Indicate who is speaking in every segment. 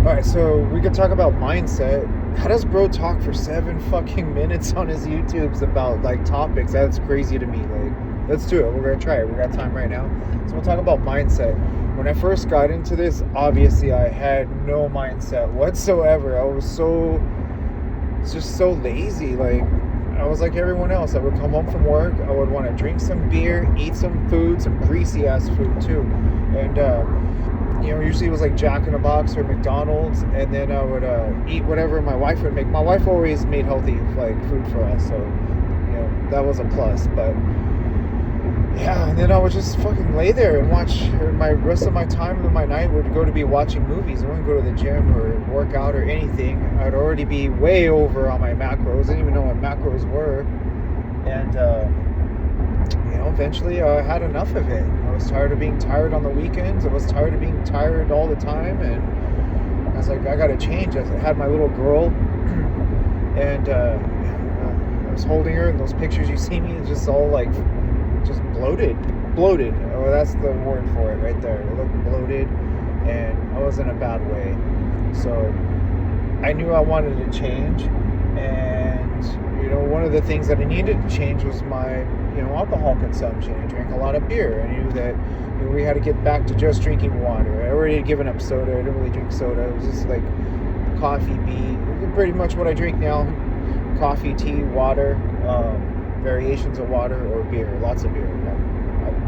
Speaker 1: Alright, so we could talk about mindset. How does bro talk for 7 fucking minutes on his YouTubes about like topics? That's crazy to me. Like, let's do it. We're gonna try it. We got time right now. So we'll talk about mindset. When I first got into this, obviously I had no mindset whatsoever. I was just so lazy. Like, I was like everyone else. I would come home from work. I would want to drink some beer, eat some food, some greasy ass food too, and usually it was like Jack in the Box or McDonald's, and then I would eat whatever my wife would make. My wife always made healthy like food for us, so that was a plus. But yeah, and then I would just fucking lay there and watch. My rest of my time of my night would go to be watching movies. I wouldn't go to the gym or work out or anything. I'd already be way over on my macros. I didn't even know what macros were, and eventually I had enough of it. I was tired of being tired on the weekends. I was tired of being tired all the time, and I was like, I gotta change. I had my little girl, and I was holding her, and those pictures you see me is just all like, just bloated. Oh, that's the word for it right there. It looked bloated, and I was in a bad way. So I knew I wanted to change, and one of the things that I needed to change was my alcohol consumption. I drank a lot of beer. I knew that we had to get back to just drinking water. I already had given up soda. I didn't really drink soda. It was just like coffee, tea, pretty much what I drink now. Coffee, tea, water, variations of water, or beer. Lots of beer.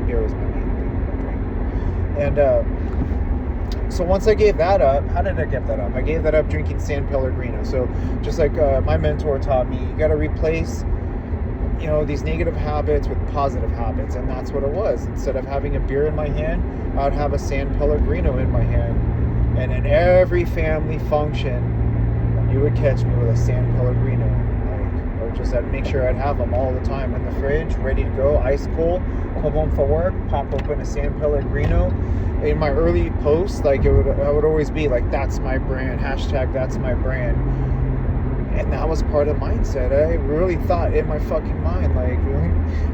Speaker 1: Beer was my main thing I drink. And so once I gave that up, how did I give that up? I gave that up drinking San Pellegrino. So just like my mentor taught me, you got to replace these negative habits with positive habits, and that's what it was. Instead of having a beer in my hand, I would have a San Pellegrino in my hand, and in every family function you would catch me with a San Pellegrino, or just I'd make sure I'd have them all the time in the fridge, ready to go, ice cold. Come home from work, pop open a San Pellegrino. In my early posts, I would always be like, that's my brand, hashtag that's my brand. And that was part of mindset. I really thought in my fucking mind, like,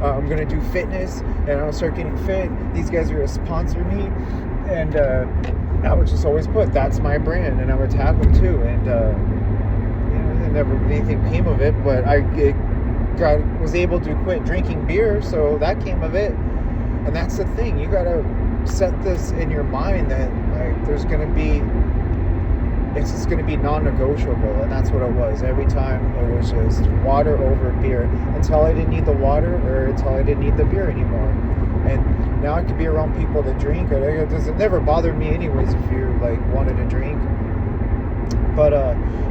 Speaker 1: I'm going to do fitness, and I'll start getting fit. These guys are going to sponsor me. And I would just always put, that's my brand. And I would tag them too. And never anything came of it. But I was able to quit drinking beer, so that came of it. And that's the thing. You got to set this in your mind that, like, it's just going to be non-negotiable, and that's what it was. Every time it was just water over beer, until I didn't need the water, or until I didn't need the beer anymore. And now I could be around people that drink. It never bothered me anyways if you like wanted to drink. But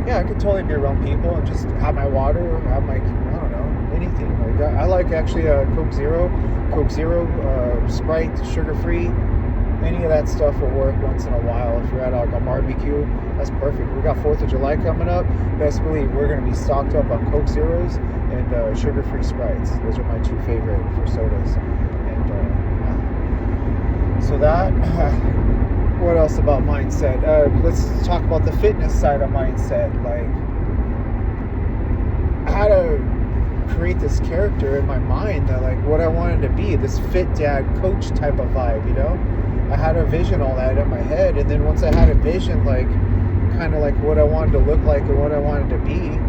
Speaker 1: yeah, I could totally be around people and just have my water, have my, I don't know, anything. Like I like actually Coke Zero, Sprite, sugar-free. Any of that stuff will work once in a while. If you're at like a barbecue, that's perfect. We got 4th of July coming up. Best believe we're going to be stocked up on Coke Zeros and sugar-free Sprites. Those are my two favorite for sodas. And so that, what else about mindset? Let's talk about the fitness side of mindset. Like, how to create this character in my mind that, like, what I wanted to be, this fit dad coach type of vibe, I had a vision, all that in my head, and then once I had a vision, like, kind of like what I wanted to look like and what I wanted to be,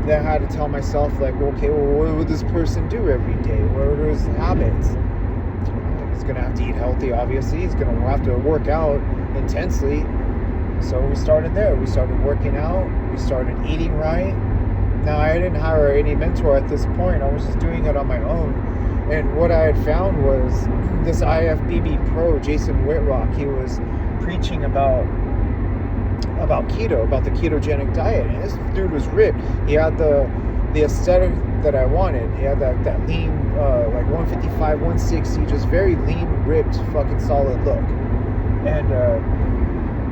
Speaker 1: then I had to tell myself, like, okay, well, what would this person do every day? What are his habits? He's going to have to eat healthy, obviously. He's going to have to work out intensely. So we started there. We started working out. We started eating right. Now, I didn't hire any mentor at this point. I was just doing it on my own. And what I had found was this IFBB pro, Jason Whitrock, he was preaching about keto, about the ketogenic diet. And this dude was ripped. He had the aesthetic that I wanted. He had that lean, like 155, 160, just very lean, ripped, fucking solid look. And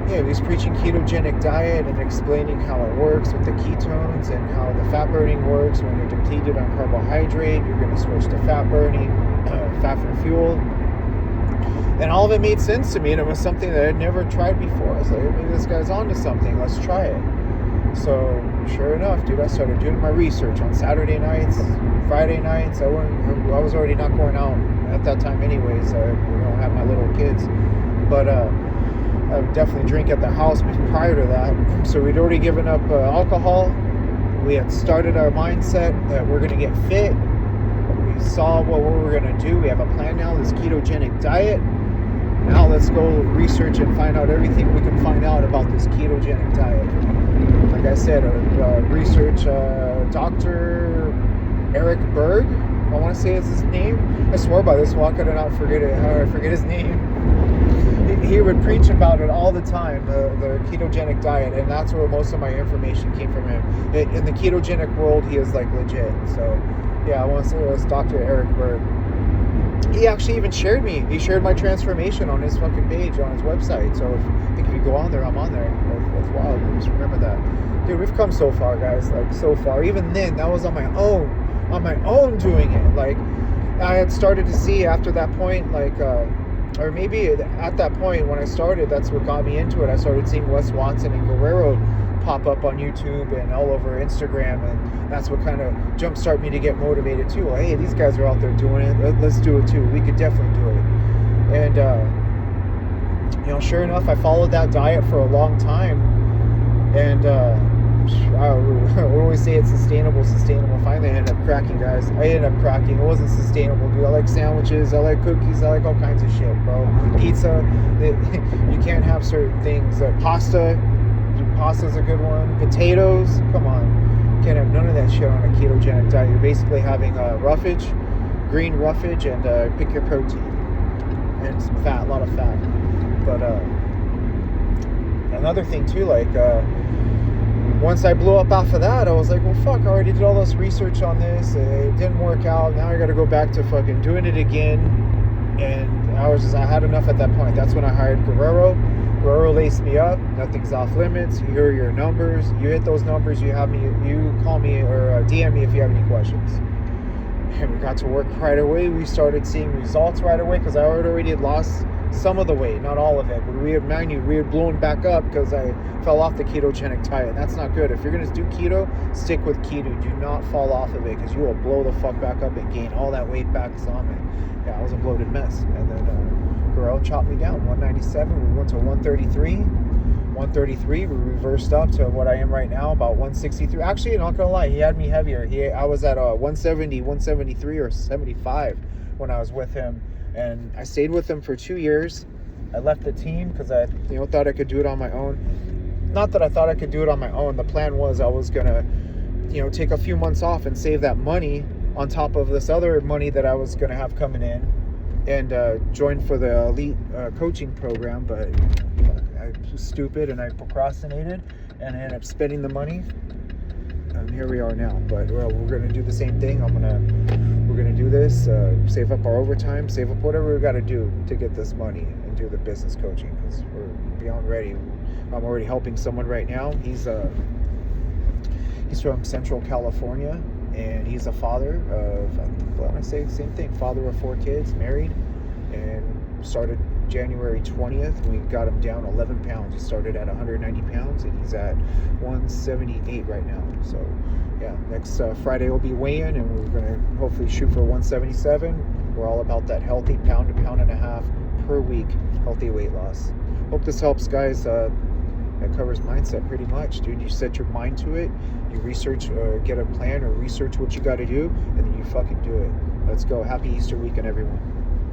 Speaker 1: he was preaching ketogenic diet and explaining how it works with the ketones and how the fat burning works. When you're depleted on carbohydrate, you're going to switch to fat burning, fat for fuel. And all of it made sense to me, and it was something that I'd never tried before. I was like, maybe this guy's onto something, let's try it. So sure enough, dude, I started doing my research on Saturday nights, Friday nights. I was already not going out at that time anyways. I had my little kids. But I would definitely drink at the house prior to that. So we'd already given up alcohol. We had started our mindset that we're going to get fit. We saw what we were going to do. We have a plan now, this ketogenic diet. Now let's go research and find out everything we can find out about this ketogenic diet. Like I said, research Dr. Eric Berg. I want to say it's his name. I swore by this. Why could I not forget it? How did I forget his name? He would preach about it all the time, the ketogenic diet, and that's where most of my information came from him. In the ketogenic world, he is like legit. So, yeah, I want to say it was Dr. Eric Berg. He actually even shared me. He shared my transformation on his fucking page, on his website. So I think if you go on there, I'm on there. That's wild. Just remember that. Dude, we've come so far, guys. Like, so far. Even then, that was on my own doing it. Like, I had started to see after that point, like, or maybe at that point when I started, that's what got me into it. I started seeing Wes Watson and Guerrero pop up on YouTube and all over Instagram, and that's what kind of jumpstart me to get motivated too. Well, hey, these guys are out there doing it. Let's do it too. We could definitely do it. And you know, sure enough, I followed that diet for a long time, and I always say it's sustainable. Finally, I ended up cracking, guys. I ended up cracking. It wasn't sustainable, dude. I like sandwiches. I like cookies. I like all kinds of shit, bro. Pizza. You can't have certain things. Pasta's a good one. Potatoes. Come on. Can't have none of that shit on a ketogenic diet. You're basically having roughage, green roughage, and pick your protein. And some fat, a lot of fat. But another thing too, like, once I blew up off of that, I was like, well, fuck, I already did all this research on this. It didn't work out. Now I got to go back to fucking doing it again. And I had enough at that point. That's when I hired Guerrero. Guerrero laced me up. Nothing's off limits. Here are your numbers. You hit those numbers. You call me or DM me if you have any questions. And we got to work right away. We started seeing results right away because I already had lost some of the weight, not all of it, but we had blown back up because I fell off the ketogenic diet. That's not good. If you're going to do keto, stick with keto. Do not fall off of it because you will blow the fuck back up and gain all that weight back on it. Yeah, I was a bloated mess. And then Guerrero chopped me down, 197. We went to 133. 133, we reversed up to what I am right now, about 163. Actually, not gonna lie, he had me heavier. I was at 170, 173 or 75 when I was with him. And I stayed with him for 2 years. I left the team because I thought I could do it on my own. Not that I thought I could do it on my own. The plan was I was going to, take a few months off and save that money on top of this other money that I was going to have coming in and join for the elite coaching program. But I was stupid and I procrastinated and I ended up spending the money. And here we are now. But we're going to do the same thing. We're going to do this, save up our overtime, save up whatever we got to do to get this money and do the business coaching because we're beyond ready. I'm already helping someone right now. He's from Central California, and he's a father of, I want to say the same thing, father of 4 kids, married, and started January 20th. We got him down 11 pounds. He started at 190 pounds, and he's at 178 right now. So, yeah, next Friday will be weigh-in, and we're going to hopefully shoot for 177. We're all about that healthy pound to pound and a half per week, healthy weight loss. Hope this helps, guys. That covers mindset pretty much, dude. You set your mind to it, you research, get a plan or research what you got to do, and then you fucking do it. Let's go. Happy Easter weekend, everyone.